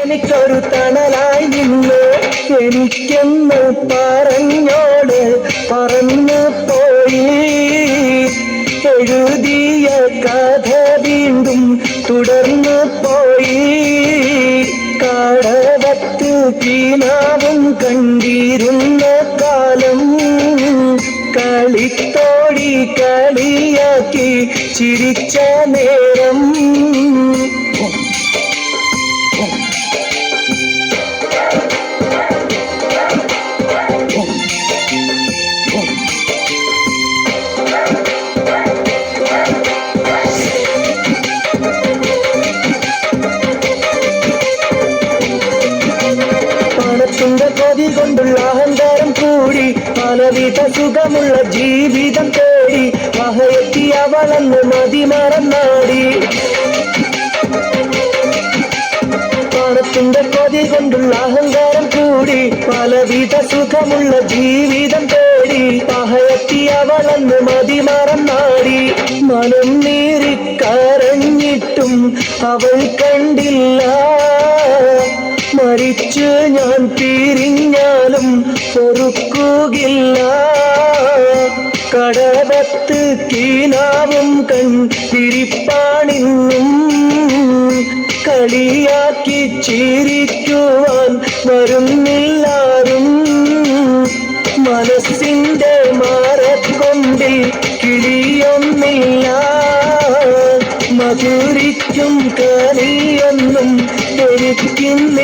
എനിക്കൊരു തണലായി നിന്ന് എനിക്കെന്ന് പറഞ്ഞോട് പറന്നു പോയി. എഴുതിയ കഥ വീണ്ടും തുടർന്നു പോയി. കടവത്ത് കിനാവും കണ്ടിരുന്ന കാലം കളിത്തോടി കളിയാക്കി ചിരിച്ച നേരം. പണത്തിന്റെ കൊതി കൊണ്ടുള്ള അഹങ്കാരം കൂടി പലവിധ സുഖമുള്ള ജീവിതം തേടി മഹയെത്തി അവളന്ന് മതിമറന്നാടി. പണത്തിന്റെ കൊതി കൊണ്ടുള്ള അഹങ്കാരം കൂടി പലവിധ സുഖമുള്ള ജീവിതം തേടി മഹയെത്തി അവളന്ന് മതിമറന്നാടി. മനം നീറിക്കരഞ്ഞിട്ടും അവൾ കണ്ടില്ല. മരിച്ചു ഞാൻ പിരിഞ്ഞാലും പൊറുക്കുകയില്ല. കടവത്ത് കിനാവും കണ്ടിരിപ്പാണിന്നും കളിയാക്കി ചിരിക്കുവാൻ വരുന്നില്ലാരും. മനസ്സിന്റെ മരക്കൊണ്ടിൽ കിളിയൊന്നില്ല. മധുരിക്കും കനിയൊന്നും എനിക്കില്ല.